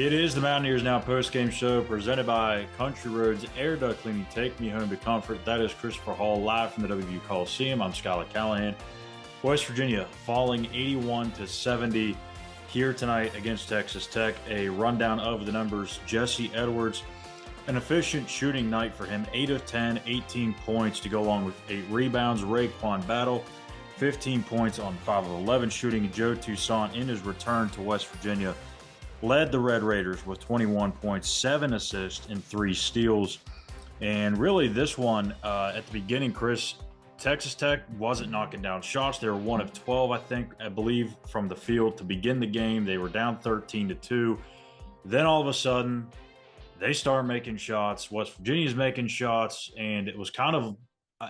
It is the Mountaineers Now postgame show presented by Country Roads Air Duct Cleaning. Take me home to comfort. That is Christopher Hall live from the WVU Coliseum. I'm Schuyler Callihan. West Virginia falling 81-70 here tonight against Texas Tech. A rundown of the numbers. Jesse Edwards, an efficient shooting night for him. 8 of 10, 18 points to go along with 8 rebounds. Raekwon Battle, 15 points on 5 of 11 shooting. Joe Toussaint in his return to West Virginia led the Red Raiders with 21 points, 7 assists, and 3 steals. And really, this one, at the beginning, Chris, Texas Tech wasn't knocking down shots. They were 1 of 12, I believe, from the field to begin the game. They were down 13-2. Then all of a sudden, they start making shots. West Virginia's making shots, and it was kind of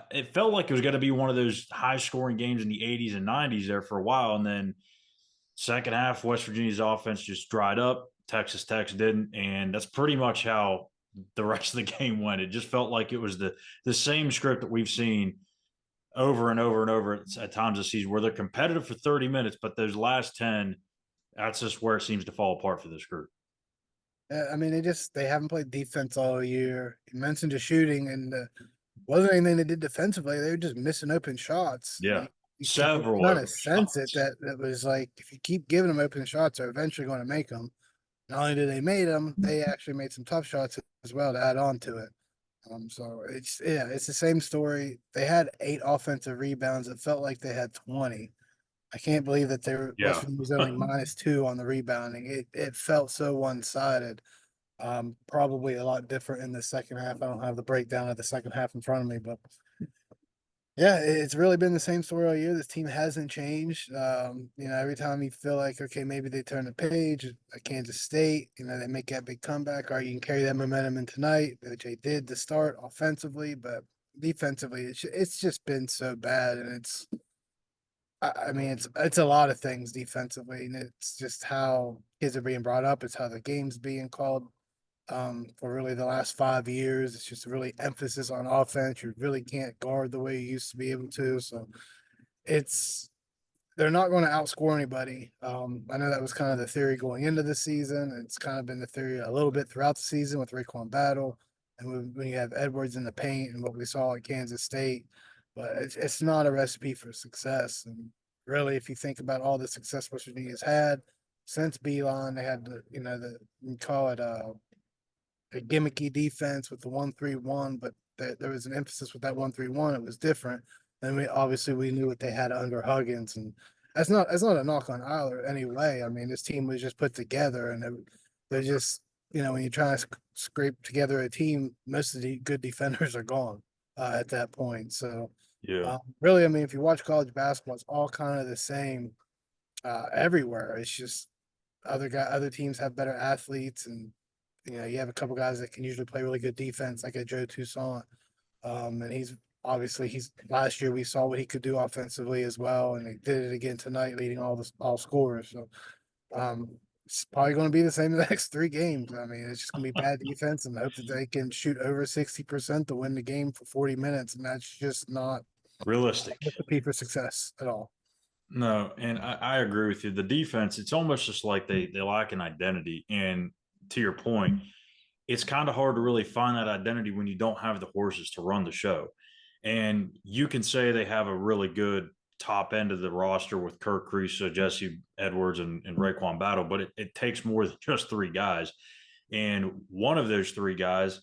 it felt like it was going to be one of those high-scoring games in the 80s and 90s there for a while, and then second half, West Virginia's offense just dried up. Texas Tech didn't, and that's pretty much how the rest of the game went. It just felt like it was the same script that we've seen over and over and over at times this season, where they're competitive for 30 minutes, but those last 10, that's just where it seems to fall apart for this group. I mean, they haven't played defense all year. You mentioned the shooting, and wasn't anything they did defensively. They were just missing open shots. Yeah, You several kind open of sense it shots. that it was like if you keep giving them open shots, they're eventually going to make them. Not only did they make them, they actually made some tough shots as well to add on to it. So it's the same story. They had 8 offensive rebounds. It felt like they had 20. I can't believe that West Yeah. Virginia was only -2 on the rebounding. It felt so one-sided. Probably a lot different in the second half. I don't have the breakdown of the second half in front of me, but yeah, it's really been the same story all year. This team hasn't changed. Every time you feel like, okay, maybe they turn the page at Kansas State, they make that big comeback, or you can carry that momentum in tonight, which they did to start offensively, but defensively, it's just been so bad. And it's a lot of things defensively, and it's just how kids are being brought up. It's how the game's being called. For really the last 5 years, it's just really emphasis on offense. You really can't guard the way you used to be able to. So they're not going to outscore anybody. I know that was kind of the theory going into the season. It's kind of been the theory a little bit throughout the season with Raekwon Battle, and when you have Edwards in the paint and what we saw at Kansas State. But it's not a recipe for success. And really, if you think about all the success West Virginia's had since Beeline, they had you call it a gimmicky defense with the 1-3-1, but there was an emphasis with that 1-3-1. It was different. And we knew what they had under Huggins, and that's not a knock on Eiler anyway. I mean, this team was just put together, and they're just when you try to scrape together a team, most of the good defenders are gone at that point. So Yeah. really, I mean, if you watch college basketball, it's all kind of the same everywhere. It's just other teams have better athletes, and you have a couple guys that can usually play really good defense, like a Joe Toussaint. And he's last year we saw what he could do offensively as well, and he did it again tonight, leading all scorers. So it's probably going to be the same the next 3 games. I mean, it's just going to be bad defense, and hope that they can shoot over 60% to win the game for 40 minutes, and that's just not Realistic. a recipe for success at all. No, and I agree with you. The defense, it's almost just like they lack an identity. And to your point, it's kind of hard to really find that identity when you don't have the horses to run the show. And you can say they have a really good top end of the roster with Kirk Creesa, Jesse Edwards, and Raekwon Battle, but it takes more than just 3 guys. And one of those 3 guys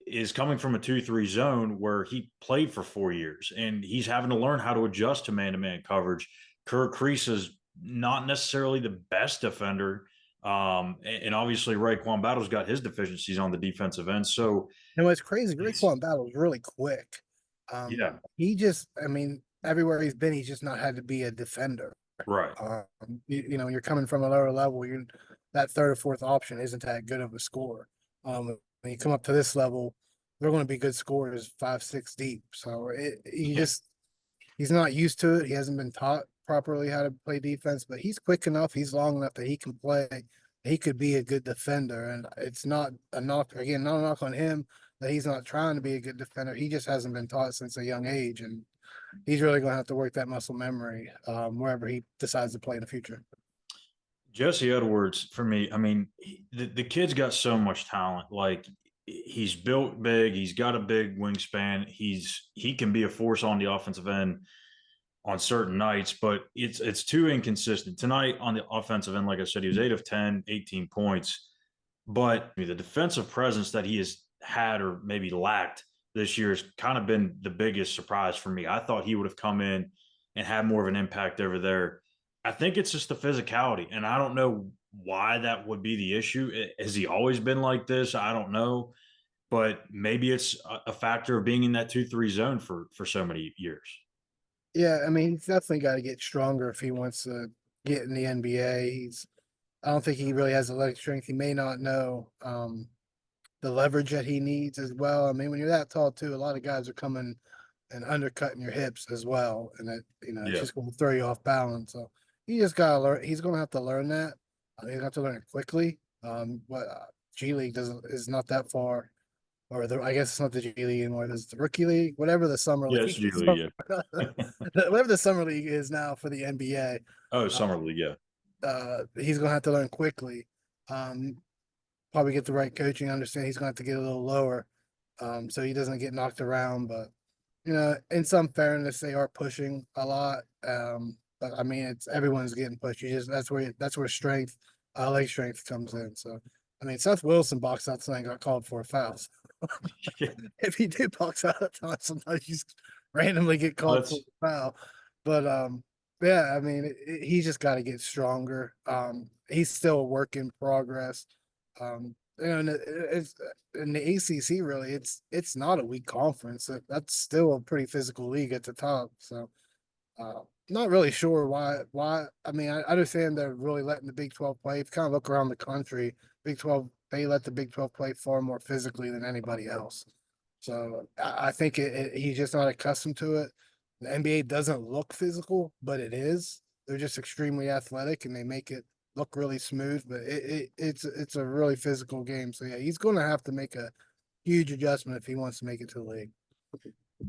is coming from a 2-3 zone where he played for 4 years, and he's having to learn how to adjust to man-to-man coverage. Kirk Creesa's not necessarily the best defender. And obviously Raekwon Battle's got his deficiencies on the defensive end. So And what's crazy, Raekwon Battle is really quick. yeah, I mean, everywhere he's been, he's just not had to be a defender. right. You're coming from a lower level. That third or fourth option isn't that good of a scorer. When you come up to this level, they're going to be good scorers 5-6 deep. So he's not used to it. He hasn't been taught properly how to play defense, but he's quick enough. He's long enough that he can play. He could be a good defender, and it's not a knock. Again, not a knock on him that he's not trying to be a good defender. He just hasn't been taught since a young age, and he's really going to have to work that muscle memory wherever he decides to play in the future. Jesse Edwards, for me, I mean, the kid's got so much talent. Like, he's built big, he's got a big wingspan, he can be a force on the offensive end on certain nights, but it's too inconsistent. Tonight on the offensive end, like I said, he was 8 of 10, 18 points. But the defensive presence that he has had or maybe lacked this year has kind of been the biggest surprise for me. I thought he would have come in and had more of an impact over there. I think it's just the physicality, and I don't know why that would be the issue. Has he always been like this? I don't know, but maybe it's a factor of being in that 2-3 zone for so many years. Yeah, I mean, he's definitely got to get stronger if he wants to get in the NBA. I don't think he really has the leg strength. He may not know the leverage that he needs as well. I mean, when you're that tall too, a lot of guys are coming and undercutting your hips as well, and it's Yeah. just going to throw you off balance. So he just got to learn. He's going to have to learn that. He's going to have to learn it quickly. But G League doesn't is not that far, or I guess it's not the G League anymore. It's the Rookie League, whatever the summer Yes, league is. Julie. Yeah. Whatever the summer league is now for the NBA. Oh, Uh, summer league. Yeah. he's going to have to learn quickly. Um, Probably get the right coaching. Understand he's going to have to get a little lower, so he doesn't get knocked around. But in some fairness, they are pushing a lot. But I mean, it's everyone's getting pushed. You just that's where strength, leg strength comes in. So I mean, Seth Wilson boxed out tonight, got called for a foul. So if he did box out at times, sometimes you just randomly get called for Let's a foul. But yeah, I mean, he's just got to get stronger. He's still a work in progress. And it's in the ACC. Really, it's not a weak conference. That's still a pretty physical league at the top. So, not really sure why. Why? I mean, I understand they're really letting the Big 12 play. If you kind of look around the country, Big 12 they let the Big 12 play far more physically than anybody else. So I think he's just not accustomed to it. The NBA doesn't look physical, but it is. They're just extremely athletic and they make it look really smooth. But it's a really physical game. So yeah, he's going to have to make a huge adjustment if he wants to make it to the league.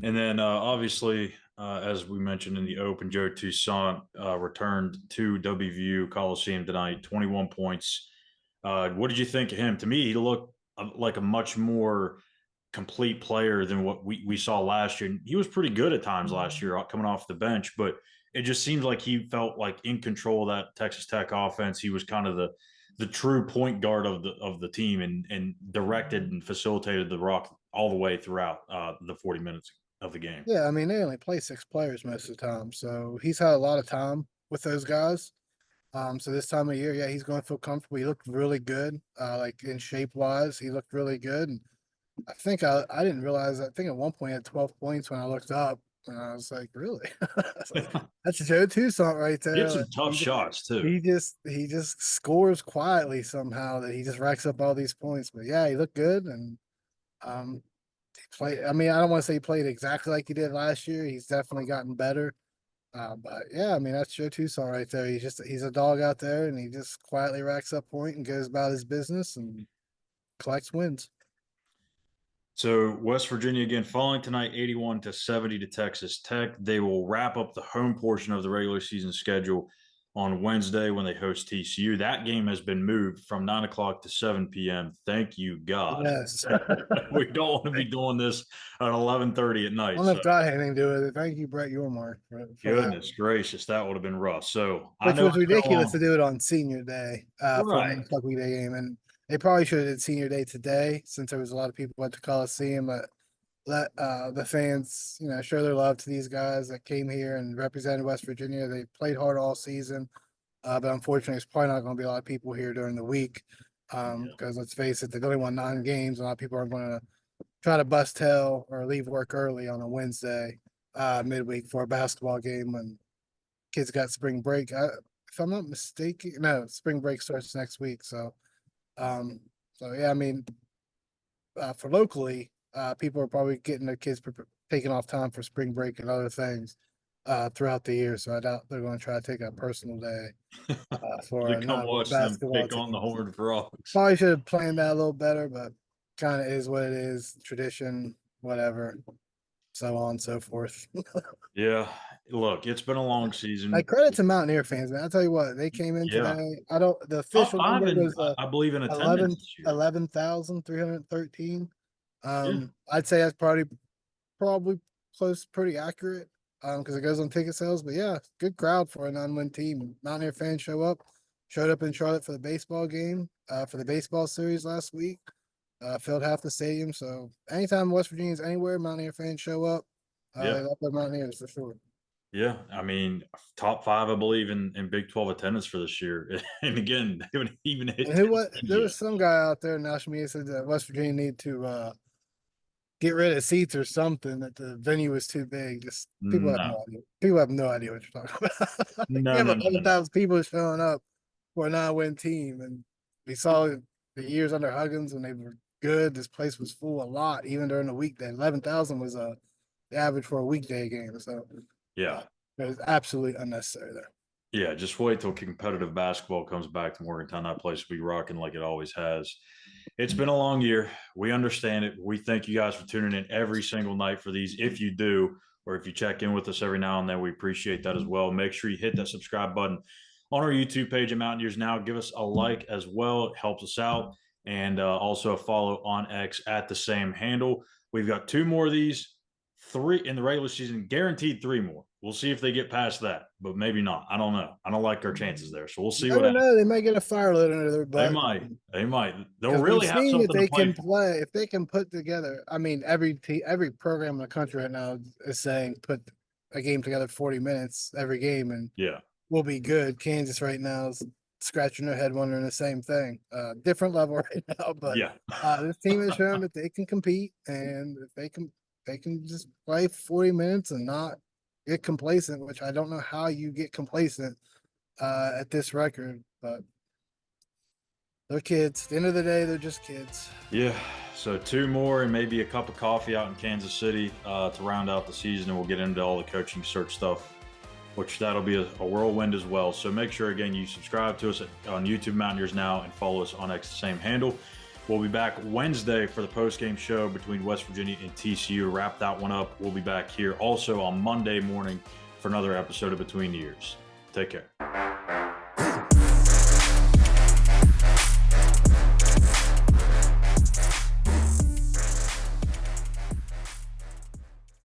And then obviously, as we mentioned in the Open, Joe Toussaint returned to WVU Coliseum tonight, 21 points. What did you think of him? To me, he looked like a much more complete player than what we saw last year. He was pretty good at times last year coming off the bench, but it just seemed like he felt like in control of that Texas Tech offense. He was kind of the true point guard of the team and directed and facilitated the rock all the way throughout the 40 minutes of the game. Yeah, I mean they only play six players most of the time, so he's had a lot of time with those guys. So this time of year, yeah, he's going to feel comfortable. He looked really good, like in shape wise, he looked really good. And I think I didn't realize. I think at one point he had 12 points when I looked up, and I was like, really? I was like, that's Joe Toussaint right He had there. Like, some tough shots too. he just scores quietly somehow that he just racks up all these points. But yeah, he looked good, and um, he played. I mean, I don't want to say he played exactly like he did last year. He's definitely gotten better. But yeah, I mean that's Joe Tucson right there. He's a dog out there, and he just quietly racks up point and goes about his business and collects wins. So West Virginia again falling tonight 81-70 to Texas Tech. They will wrap up the home portion of the regular season schedule on Wednesday when they host TCU. That game has been moved from 9 o'clock to 7 p.m. Thank you, God. Yes. We don't want to be doing this at 11:30 at I night. don't know So if God had anything to do with it. Thank you, Brett Yormark, for that. goodness gracious, that would have been rough. So I Which know was it's been a ridiculous to long do it on senior day, for a right. 1 o'clock weekday game. And they probably should have did senior day today since there was a lot of people at the Coliseum. But let the fans, show their love to these guys that came here and represented West Virginia. They played hard all season. But unfortunately, it's probably not going to be a lot of people here during the week. Yeah. Because let's face it, they've only won 9 games. A lot of people are going to try to bust tail or leave work early on a Wednesday, midweek for a basketball game when kids got spring break. If I'm not mistaken, no, spring break starts next week. Um, so yeah, I mean, for locally, people are probably getting their kids taking off time for spring break and other things throughout the year. So I doubt they're going to try to take a personal day To for come not watch them basketball pick on the teams. Horned Frogs. Probably should have planned that a little better, but kind of is what it is. Tradition, whatever, so on and so forth. Yeah. Look, it's been a long season. Like credit to Mountaineer fans, man. I'll tell you what, they came in Yeah. today. I don't the Top official five number in, was I believe, in attendance 11 this year. 11,313. Yeah. I'd say that's probably close, pretty accurate. Because it goes on ticket sales. But yeah, good crowd for a non-win team. Mountaineer fans showed up in Charlotte for the baseball game, for the baseball series last week. Filled half the stadium. So anytime West Virginia's anywhere, Mountaineer fans show up. Yeah. They love their Mountaineers for sure. Yeah. I mean, top five, I believe, in Big 12 attendance for this year. And again, they haven't even hit And 10 what games there yet. was some guy out there in national media said that West Virginia need to get rid of seats or something, that the venue is too big. Just people have No, no idea. People have no idea what you're talking about. You no, have no, no, no, no. 11,000 people showing up for a non-win team, and we saw the years under Huggins when they were good. This place was full a lot, even during the weekday. 11,000 was the average for a weekday game. So Yeah. it was absolutely unnecessary there. Yeah, just wait till competitive basketball comes back to Morgantown. That place will be rocking like it always has. It's been a long year. We understand it. We thank you guys for tuning in every single night for these. If you do, or if you check in with us every now and then, we appreciate that as well. Make sure you hit that subscribe button on our YouTube page at Mountaineers Now. Give us a like as well. It helps us out. And also a follow on X at the same handle. We've got two more of these, three in the regular season, guaranteed three more. We'll see if they get past that, but maybe not. I don't know. I don't like our chances there. So we'll You see what never happens. know; they might get a fire lit under their They butt. might. They might. They'll Because we've really have seen if something to they play can for. play, if they can put together. I mean, every program in the country right now is saying put a game together 40 minutes every game, and Yeah. we'll be good. Kansas right now is scratching their head wondering the same thing. Different level right now, but Yeah. this team has shown that they can compete, and if they can just play 40 minutes and not get complacent. Which I don't know how you get complacent at this record, but they're kids. At the end of the day, they're just kids. Yeah. So two more and maybe a cup of coffee out in Kansas City to round out the season, and we'll get into all the coaching search stuff, which that'll be a whirlwind as well. So make sure, again, you subscribe to us on YouTube Mountaineers Now and follow us on X, the same handle. We'll be back Wednesday for the post-game show between West Virginia and TCU. Wrap that one up. We'll be back here also on Monday morning for another episode of Between Years. Take care.